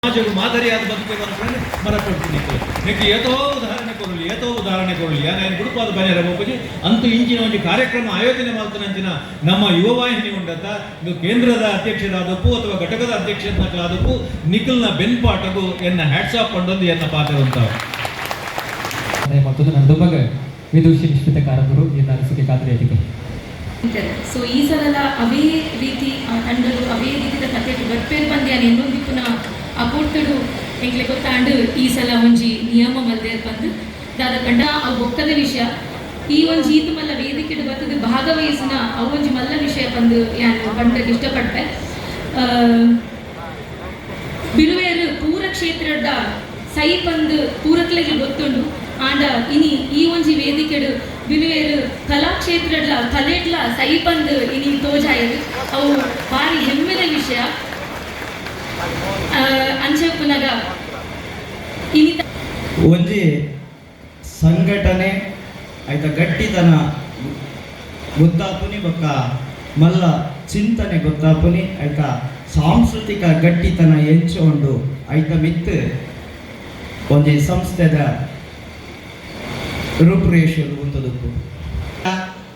ಸಮಾಜವು ಮಾದರಿಯಾದ ಬದುಕುವನ್ನು ಮರಕೊಡ್ತೀನಿ ನಿಮಗೆ ಏತೋ ಉದಾಹರಣೆ ಕೊರಲಿ ನಾನು ಗುಡುಪಾದ ಬನ್ನಿ ರಮೋಪಜಿ ಅಂತೂ ಇಂಚಿನ ಒಂದು ಕಾರ್ಯಕ್ರಮ ಆಯೋಜನೆ ಮಾಡ್ತಾನಂಚಿನ ನಮ್ಮ ಯುವವಾಹಿನಿ ಉಂಡತ್ತ ಇದು ಕೇಂದ್ರದ ಅಧ್ಯಕ್ಷರಾದಪ್ಪು ಅಥವಾ ಘಟಕದ ಅಧ್ಯಕ್ಷರಾದಪ್ಪು ನಿಖಿಲ್ನ ಬೆನ್ಪಾಟಗೂ ಎನ್ನ ಹ್ಯಾಟ್ಸ್ ಆಫ್ ಕೊಂಡೊಂದು ಎನ್ನ ಪಾತ್ರ ಉಂಟಾವ ಮತ್ತು ನನ್ನ ಬಗ್ಗೆ ವಿದೂಷಿ ನಿಶ್ಚಿತ ಕಾರಕರು ಎನ್ನ ಅನಿಸಿಕೆ ಖಾತ್ರಿ ಸೊ ಈ ಸಲ ಅವೇ ರೀತಿ ತಂಡರು ಅವೇ ರೀತಿಯ ಕತೆ ಬರ್ಪೇರು ಪಂದ್ಯ ಇನ್ನೊಂದಿಪ್ಪುನ ಅಪೂರ್ತಡು ಎಂಕ್ಲೆ ಗೊತ್ತಾಂಡು ಈ ಸಲ ಒಂಜಿ ನಿಯಮ ಮಲ್ದೇರ್ ಬಂದು ದಾದ ಕಂಡ ಅವು ಒಕ್ಕದ ವಿಷಯ ಈ ಒಂದು ಈತು ಮಲ್ಲ ವೇದಿಕೆಡು ಬರ್ತದೆ ಭಾಗವಹಿಸಿನ ಅವು ಒಂಜಿ ಮಲ್ಲ ವಿಷಯ ಬಂದು ಯಾನು ಕಂಡಕ್ಕೆ ಇಷ್ಟಪಟ್ಟೆ ಬಿರುವೇರು ಪೂರ ಕ್ಷೇತ್ರದ ಸೈ ಬಂದು ಪೂರಕ್ಲೆಗೆ ಗೊತ್ತುಂಡು ಆಂಡ ಇನಿ ಈ ಒಂಜಿ ವೇದಿಕೆಡು ಬಿರುವೇರು ಕಲಾಕ್ಷೇತ್ರದ ಕಲೆಡ್ಲ ಸೈ ಬಂದು ಇನಿ ತೋಜಾಯರು ಅವು ಭಾರಿ ಹೆಮ್ಮೆದ ವಿಷಯ ಅಂಚೆಪ್ಪುನಗ ಇನಿ ಒಂಜಿ ಸಂಘಟನೆ ಆಯ್ತ ಗಟ್ಟಿತನ ಗೊತ್ತಾಪುನಿ ಬೊಕ್ಕ ಮಲ್ಲ ಚಿಂತನೆ ಗೊತ್ತಾಪುನಿ ಆಯ್ತ ಸಾಂಸ್ಕೃತಿಕ ಗಟ್ಟಿತನ ಎಂಚೊಂಡು ಆಯ್ತ ಮಿತ್ ಒಂಜಿ ಸಂಸ್ಥೆದ ರೂಪುರೇಷೆಲು ಉಂತದಕ್ಕು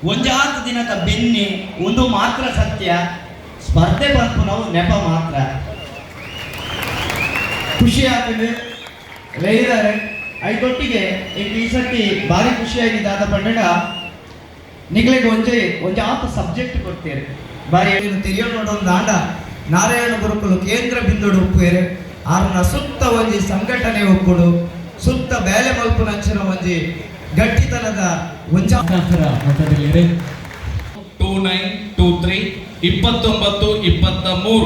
ಒಂಜಾತು ದಿನದ ಬೆನ್ನೆ ಒಂದು ಮಾತ್ರ ಸತ್ಯ ಸ್ಪರ್ಧೆ ಬಂತು ನಾವು ನೆಪ ಮಾತ್ರ ಖುಷಿ ಆಗ್ತದೆ ರೈದರೆ ಐದೊಟ್ಟಿಗೆ ಈ ಸರ್ತಿ ಭಾರಿ ಖುಷಿಯಾಗಿದೆ ಆದ ಪಂಡಗ ನಿಗ್ಲೆಗೆ ಒಂಜಾತು ಸಬ್ಜೆಕ್ಟ್ ಕೊಡ್ತೇವೆ ಬಾರಿ ತಿರಿಯೋ ನೋಡೋದು ನಾಡ ನಾರಾಯಣ ಗುರುಕುಲು ಕೇಂದ್ರ ಬಿಂದುಡು ಒಪ್ಪುವೇರೆ ಆರನ್ನ ಸುತ್ತ ಒಂಜಿ ಸಂಘಟನೆ ಒಕ್ಕುಡು ಸುತ್ತ ಬೇಲೆ ಮಲ್ಪು ನಂಚಿನ ಒಂಜಿ ಗಟ್ಟಿತನದ ಒಂಜಾತರ ಮೊತ್ತದಲ್ಲಿ 2923 2923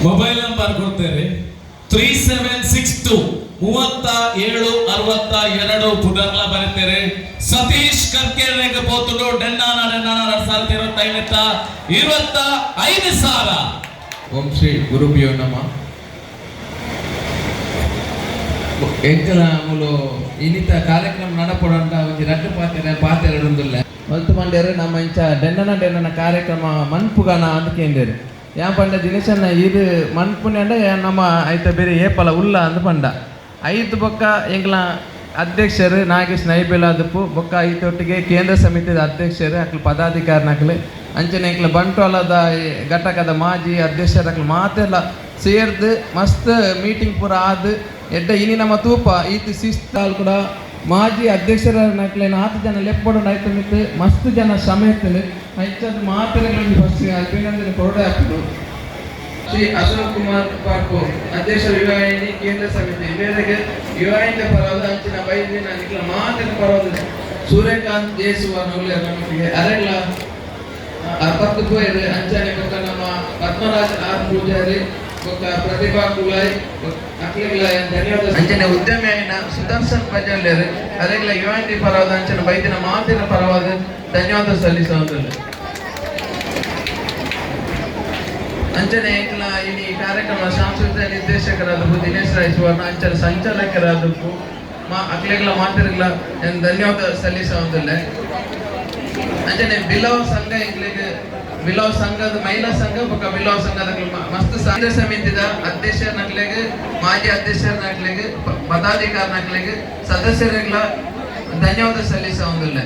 ಮೊಬೈಲ್ ನಂಬರ್ ಕೊಡ್ತೇವೆ 3762 3762 ಪುನರ್ಲ ಬರೀತೇವೆ ಸತೀಶ್ ಕರ್ಕೇರ್ನೆಗೆ ಪೋತುಡು ಡೆನ್ನಾನ 2025 25,000 ಓಂ ಶ್ರೀ ಗುರುಭ್ಯೋ ನಮಃ ಎಂಕಲ ಮೂಲು ಇನ್ನಿತ ಕಾರ್ಯಕ್ರಮ ನಡಪಡಂತ ಒಂದು ರಟ್ಟು ಪಾತೆರಡುಂದುಲ್ಲ ಮಲ್ತು ಮಂಡ್ಯರು ನಮ್ಮ ಇಂಚ ಡೆನ್ನನ ಕಾರ್ಯಕ್ರಮ ಮನ್ಪುಗನ ಅಂದ್ಕೇಂದ್ರಿ ಯಾ ಪಂಡ ದಿನೇಶನ್ನ ಇದು ಮನ್ಪುನೆ ಅಂಡ ನಮ್ಮ ಐತ ಬೇರೆ ಏಪಲ ಉಲ್ಲ ಅಂದ್ ಪಂಡ ಐದು ಬೊಕ್ಕ ಎಂಗ್ಲ ಅಧ್ಯಕ್ಷರು ನಾಗೇಶ್ ನೈಬೇಲಾದಪ್ಪು ಬೊಕ್ಕ ಐತೊಟ್ಟಿಗೆ ಕೇಂದ್ರ ಸಮಿತಿದ ಅಧ್ಯಕ್ಷರು ಅಕ್ಲು ಪದಾಧಿಕಾರಿನಕ್ಲು ಅಂಚನೆ ಎಂಕ್ಲ ಬಂಟ್ವಾಳದ ಘಟಕದ ಮಾಜಿ ಅಧ್ಯಕ್ಷರಕ್ಲು ಮಾತೆಲ್ಲ ಸೇರ್ದು ಮಸ್ತ್ ಮೀಟಿಂಗ್ ಪೂರ ಆದ್ ಎಡ್ಡ ಇನಿ ನಮ್ಮ ತೂಪ ಈತಿ ಶಿಸ್ತಾಲ್ ಕೂಡ ಮಾಜಿ ಅಧ್ಯಕ್ಷರ ನಕ್ಲೇನ 10 ಜನ ಲೆಪ್ಪಡು ಆಯ್ತು ಮಿತ್ತು ಮಸ್ತ್ ಜನ ಸಮೇತಲು ಹೆಚ್ಚದು ಮಾತುಗಳಲ್ಲಿ ಫಸ್ಟ್ ಅಭಿನಂದನೆ ಕೊರಡೆ ಹಾಕಿದ್ರು ಶ್ರೀ ಅಶೋಕ್ ಕುಮಾರ್ ಪಾರ್ಕು ಅಧ್ಯಕ್ಷ ಯುವವಾಹಿನಿ ಕೇಂದ್ರ ಸಮಿತಿ ಇವೇರೆಗೆ ಯುವವಾಹಿನಿ ಪರವಾದ ಅಂಚಿನ ಬೈದಿನ ನಿಕ್ಲ ಮಾತಿನ ಪರವಾದ ಸೂರ್ಯಕಾಂತ್ ಜೇಸುವರ್ ನಮಗೆ ಅರೆಲ್ಲ 10 ಪೋಯರು ಅಂಚನೆ ಬೊಕ್ಕ ನಮ್ಮ ಪದ್ಮರಾಜ್ ಆರ್ ಪೂಜಾರಿ ಬೊಕ್ಕ ಪ್ರತಿಭಾ ಕುಲಾಯ್ ಅಕ್ಲೆಗ್ಲ ಧನ್ಯವಾದ ಅಂಚನೆ ಉದ್ಯಮಿ ಆಯ್ನ ಸುದರ್ಶನ್ ಪಜಾಲೇರು ಅರೆಗ್ಲ ಯುವವಾಹಿನಿ ಪರವಾದ ಅಂಚನೆ ಬೈದಿನ ಮಾತಿನ ಪರವಾದ ಧನ್ಯವಾದ ಸಲ್ಲಿಸುವುದಿಲ್ಲ ಅಂಚನೆ ಎಂಕ್ಲ ಇನಿ ಕಾರ್ಯಕ್ರಮ ಸಾಂಸ್ಕೃತಿಕ ನಿರ್ದೇಶಕರಾದ ದಿನೇಶ್ ರಾಯ್ ಸುವರ್ಣ ಅಂಚನ ಸಂಚಾಲಕರಾದಕ್ಕೂ ಅಕ್ಲೆಗ್ಲ ಮಾತಿರಗ್ಲ ಧನ್ಯವಾದ ಸಲ್ಲಿಸುವುದಿಲ್ಲ ಅಂಚನೆ ಬಿಲವ್ ಸಂಘ ಎಂಕ್ಲೆಗೆ ಬಿಲವ್ ಸಂಘದ ಮಹಿಳಾ ಸಂಘ ಬೊಕ್ಕ ಬಿಲವ್ ಸಂಘದ ಮಸ್ತ್ ಕೇಂದ್ರ ಸಮಿತಿದ ಅಧ್ಯಕ್ಷರನಕ್ಲೆಗೆ ಮಾಜಿ ಅಧ್ಯಕ್ಷರನಕ್ಲೆಗೆ ಪದಾಧಿಕಾರನಕ್ಲೆಗೆ ಸದಸ್ಯರಿಗ್ಲ ಧನ್ಯವಾದ ಸಲ್ಲಿಸುವುದಿಲ್ಲ